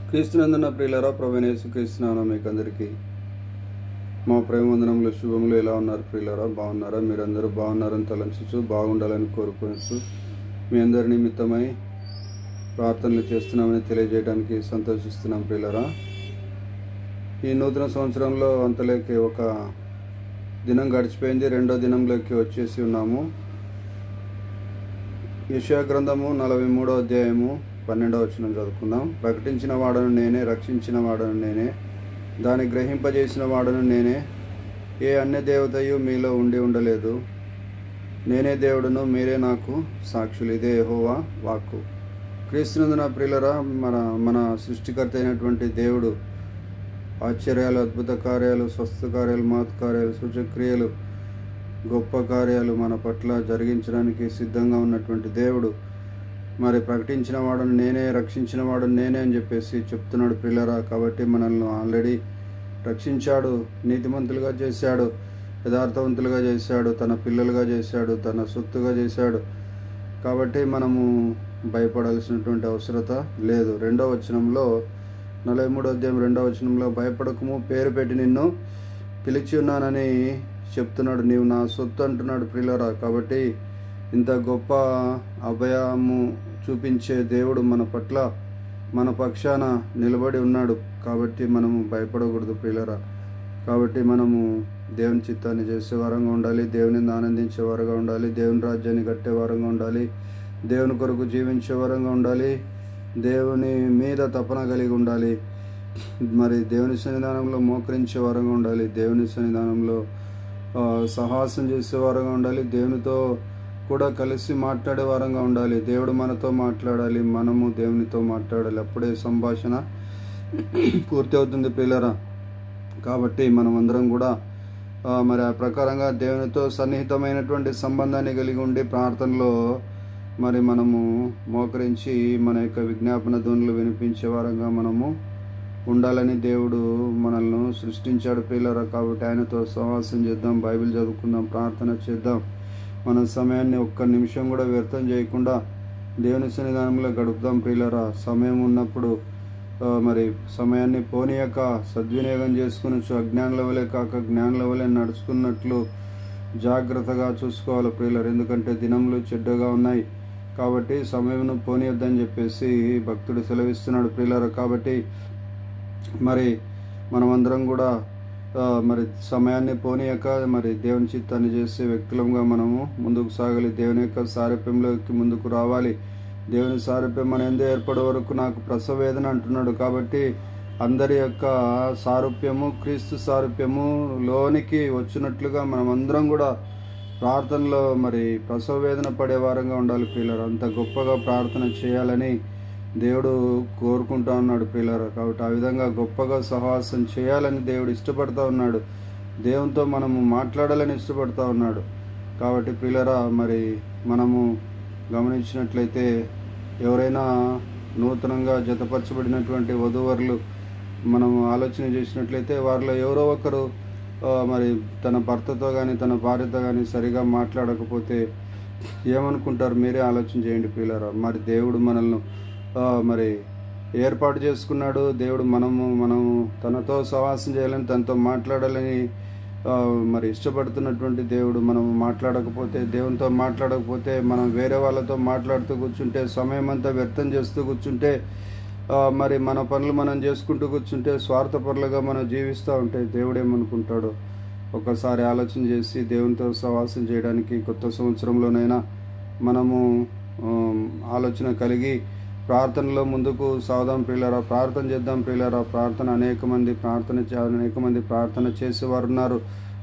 క్రీస్తునందున ప్రియులారా, ప్రభువైన యేసుక్రీస్తు నామమున మీకు అందరికీ మా ప్రేమ వందనములు, శుభములు. ఎలా ఉన్నారు ప్రియులారా? బాగున్నారా? మీరందరూ బాగున్నారని తలంచుచు, బాగుండాలని కోరుకుంటూ మీ అందరి నిమిత్తమై ప్రార్థనలు చేస్తున్నామని తెలియజేయడానికి సంతోషిస్తున్నాం ప్రియులారా. ఈ నూతన సంవత్సరంలో అంతలోకి ఒక దినం గడిచిపోయింది, రెండో దినంలోకి వచ్చేసి ఉన్నాము. యెషయా గ్రంథము 43వ అధ్యాయము 12వ వచనం చదువుకుందాం. ప్రకటించిన వాడను నేనే, రక్షించిన వాడను నేనే, దాన్ని గ్రహింపజేసిన వాడను నేనే. ఏ అన్య దేవతయు మీలో ఉండి ఉండలేదు. నేనే దేవుడును, మీరే నాకు సాక్షులు. ఇదే యెహోవా వాక్కు. క్రీస్తునందున ప్రియులరా, మన సృష్టికర్త అయినటువంటి దేవుడు ఆశ్చర్యాలు, అద్భుత కార్యాలు, స్వస్థ కార్యాలు, మహత్ కార్యాలు, సూచక్రియలు, గొప్ప కార్యాలు మన పట్ల జరిగించడానికి సిద్ధంగా ఉన్నటువంటి దేవుడు మరి ప్రకటించిన వాడను నేనే, రక్షించిన వాడను నేనే అని చెప్పేసి చెప్తున్నాడు ప్రియులారా. కాబట్టి మనల్ని ఆల్రెడీ రక్షించాడు, నీతిమంతులుగా చేశాడు, యథార్థవంతులుగా చేశాడు, తన పిల్లలుగా చేశాడు, తన సొత్తుగా చేశాడు. కాబట్టి మనము భయపడాల్సినటువంటి అవసరత లేదు. 2వ వచనంలో 43వ అధ్యాయం 2వ వచనంలో భయపడకము, పేరు పెట్టి నిన్ను పిలిచి ఉన్నానని చెప్తున్నాడు. నీవు నా సొత్తు అంటున్నాడు ప్రియులారా. కాబట్టి ఇంత గొప్ప అభయము చూపించే దేవుడు మన పట్ల, మన పక్షాన నిలబడి ఉన్నాడు. కాబట్టి మనము భయపడకూడదు ప్రియులారా. కాబట్టి మనము దేవుని చిత్తాన్ని చేసే వారంగా ఉండాలి, దేవుని ఆనందించే వారంగా ఉండాలి, దేవుని రాజ్యాన్ని కట్టే వారంగా ఉండాలి, దేవుని కొరకు జీవించే వారంగా ఉండాలి, దేవుని మీద తపన కలిగి ఉండాలి, మరి దేవుని సన్నిధానంలో మోకరించే వారంగా ఉండాలి, దేవుని సన్నిధానంలో సహాసం చేసే వారంగా ఉండాలి, దేవునితో కూడా కలిసి మాట్లాడే వారంగా ఉండాలి. దేవుడు మనతో మాట్లాడాలి, మనము దేవునితో మాట్లాడాలి. అప్పుడే సంభాషణ పూర్తి అవుతుంది ప్రియులారా. కాబట్టి మనం అందరం కూడా మరి ఆ ప్రకారంగా దేవునితో సన్నిహితమైనటువంటి సంబంధాన్ని కలిగి ఉండి ప్రార్థనలో మరి మనము మోకరించి మన యొక్క విజ్ఞాపన ధ్వనులు వినిపించే వారంగా మనము ఉండాలని దేవుడు మనల్ని సృష్టించాడు ప్రియులారా. కాబట్టి ఆయనతో సహవాసం చేద్దాం, బైబిల్ చదువుకుందాం, ప్రార్థన చేద్దాం. మన సమయాన్ని ఒక్క నిమిషం కూడా వ్యర్థం చేయకుండా దేవుని సన్నిధానంలో గడుపుదాం ప్రియులారా. సమయం ఉన్నప్పుడు మరి సమయాన్ని పోనీయక సద్వినియోగం చేసుకునొచ్చు. అజ్ఞానుల వలె కాక జ్ఞానుల వలె నడుచుకున్నట్లు జాగ్రత్తగా చూసుకోవాలి ప్రియులారా. ఎందుకంటే దినములు చెడ్డగా ఉన్నాయి. కాబట్టి సమయం పోనీయొద్దని చెప్పేసి భక్తుడు సెలవిస్తున్నాడు ప్రియులారా. కాబట్టి మరి మనమందరం కూడా మరి సమయాన్ని పోనీయక మరి దేవుని చిత్తాన్ని చేసే వ్యక్తులంగా మనము ముందుకు సాగాలి. దేవుని యొక్క సారూప్యంలోకి ముందుకు రావాలి. దేవుని సారూప్యం మన ఎందు ఏర్పడే వరకు నాకు ప్రసవ వేదన అంటున్నాడు. కాబట్టి అందరి యొక్క సారూప్యము, క్రీస్తు సారూప్యము లోనికి వచ్చినట్లుగా మనం అందరం కూడా ప్రార్థనలో మరి ప్రసవ వేదన పడే వారంగా ఉండాలి ప్రియులారా. అంత గొప్పగా ప్రార్థన చేయాలని దేవుడు కోరుకుంటా ఉన్నాడు ప్రియులారా. కాబట్టి ఆ విధంగా గొప్పగా సహవాసం చేయాలని దేవుడు ఇష్టపడతా ఉన్నాడు. దేవునితో మనము మాట్లాడాలని ఇష్టపడతా ఉన్నాడు. కాబట్టి ప్రియులారా, మరి మనము గమనించినట్లయితే ఎవరైనా నూతనంగా జతపరచబడినటువంటి వధూవరులు మనము ఆలోచన చేసినట్లయితే వారిలో ఎవరో ఒకరు మరి తన భర్తతో కానీ తన భార్యతో కానీ సరిగా మాట్లాడకపోతే ఏమనుకుంటారు? మీరే ఆలోచన చేయండి ప్రియులారా. మరి దేవుడు మనల్ని మరి ఏర్పాటు చేసుకున్నాడు. దేవుడు మనము తనతో సహవాసం చేయాలని, తనతో మాట్లాడాలని మరి ఇష్టపడుతున్నటువంటి దేవుడు. మనం మాట్లాడకపోతే, దేవునితో మాట్లాడకపోతే, మనం వేరే వాళ్ళతో మాట్లాడుతూ కూర్చుంటే, సమయం అంతా వ్యర్థం చేస్తూ కూర్చుంటే, మరి మన పనులు మనం చేసుకుంటూ కూర్చుంటే, స్వార్థపరులుగా మనం జీవిస్తూ ఉంటే దేవుడు ఏమనుకుంటాడో ఒకసారి ఆలోచన చేసి దేవునితో సహవాసం చేయడానికి కొత్త సంవత్సరంలోనైనా మనము ఆలోచన కలిగి ప్రార్థనలో ముందుకు సాగుదాం ప్రియులారా. ప్రార్థన చేద్దాం ప్రియులారా. అనేక మంది ప్రార్థన చేసేవారు ఉన్నారు.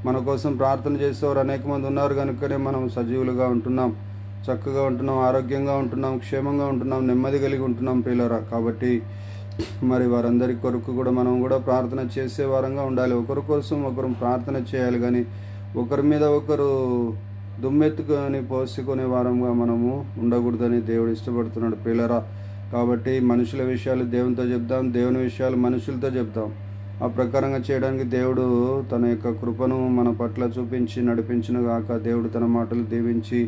మన కోసం ప్రార్థన చేసేవారు అనేక మంది ఉన్నారు. కనుకనే మనం సజీవులుగా ఉంటున్నాం, చక్కగా ఉంటున్నాం, ఆరోగ్యంగా ఉంటున్నాం, క్షేమంగా ఉంటున్నాం, నెమ్మది కలిగి ఉంటున్నాం ప్రియులారా. కాబట్టి మరి వారందరి కొరకు కూడా మనం కూడా ప్రార్థన చేసే వారంగా ఉండాలి. ఒకరి కోసం ఒకరు ప్రార్థన చేయాలి, కానీ ఒకరి మీద ఒకరు దుమ్మెత్తుకొని పోసుకునే వారంగా మనము ఉండకూడదని దేవుడు ఇష్టపడుతున్నాడు ప్రియులారా. కాబట్టి మనుషుల విషయాలు దేవునితో చెప్దాం, దేవుని విషయాలు మనుషులతో చెప్దాం. ఆ ప్రకారంగా చేయడానికి దేవుడు తన యొక్క కృపను మన పట్ల చూపించి నడిపించిన గాక. దేవుడు తన మాటలు దీవించి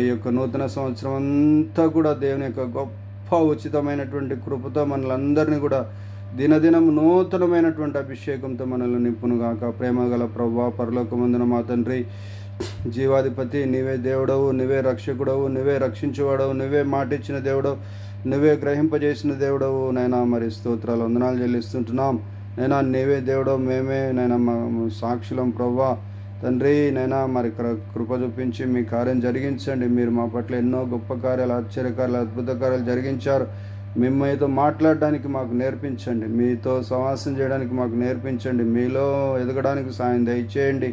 ఈ యొక్క నూతన సంవత్సరం అంతా కూడా దేవుని యొక్క గొప్ప గొప్ప ఉచితమైనటువంటి కృపతో మనలందరినీ కూడా దినదినం నూతనమైనటువంటి అభిషేకంతో మనల్ని నింపునుగాక. ప్రేమగల ప్రభువా, పరలోకమందున మా తండ్రి, జీవాధిపతి, నీవే దేవుడవు, నీవే రక్షకుడవు, నీవే రక్షించేవాడవు, నువ్వే మాటిచ్చిన దేవుడవు, నువ్వే గ్రహింపజేసిన దేవుడవు నైనా. మరి స్తోత్రాలు, వందనాలు చెల్లిస్తుంటున్నాం నైనా. నీవే దేవుడవు, మేమే నైనా సాక్షులం ప్రభువా తండ్రి. నైనా మరి కృప చూపించి మీ కార్యం జరిగించండి. మీరు మా పట్ల ఎన్నో గొప్ప కార్యాలు, ఆశ్చర్యకార్యాలు, అద్భుత కార్యాలు జరిగించారు. మీతో మాట్లాడడానికి మాకు నేర్పించండి, మీతో సహవాసం చేయడానికి మాకు నేర్పించండి, మీలో ఎదగడానికి సాయం దయచేయండి.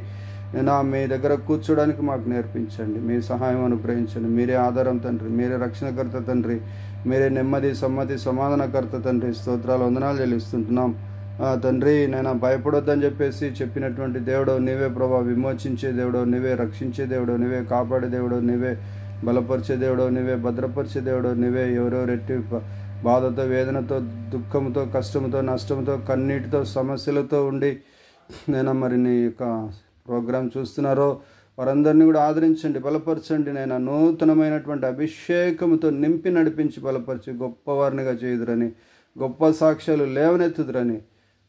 నేను మీ దగ్గర కూర్చోడానికి మాకు నేర్పించండి, మీ సహాయం అనుగ్రహించండి. మీరే ఆధారం తండ్రి, మీరే రక్షణకర్త తండ్రి, మీరే నెమ్మది సమ్మతి సమాధానకర్త తండ్రి. స్తోత్రాలు, వందనాలు చెల్లిస్తుంటున్నాం తండ్రి. నేను భయపడొద్దని చెప్పేసి చెప్పినటువంటి దేవుడు నీవే ప్రభా, విమోచించే దేవుడు నీవే, రక్షించే దేవుడు నీవే, కాపాడే దేవుడు నీవే, బలపరిచే దేవుడు నీవే, భద్రపరిచే దేవుడు నీవే. ఎవరెట్టి బాధతో, వేదనతో, దుఃఖంతో, కష్టంతో, నష్టంతో, కన్నీటితో, సమస్యలతో ఉండి నేను మరి నీ యొక్క ప్రోగ్రాం చూస్తున్నారో వారందరినీ కూడా ఆదరించండి, బలపరచండి. నేను నూతనమైనటువంటి అభిషేకంతో నింపి నడిపించి బలపరిచి గొప్పవారినిగా చేయుదురని, గొప్ప సాక్ష్యాలు లేవనెత్తుదురని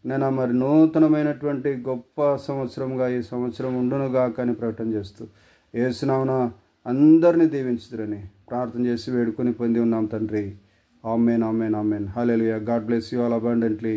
నేను మరి నూతనమైనటువంటి గొప్ప సంవత్సరంగా ఈ సంవత్సరం ఉండునుగా అని ప్రకటన చేస్తూ యేసునామమున అందరినీ దీవించుదురని ప్రార్థన చేసి వేడుకొని పొంది ఉన్నాం తండ్రి. Amen, amen, amen. Hallelujah. God bless you all abundantly.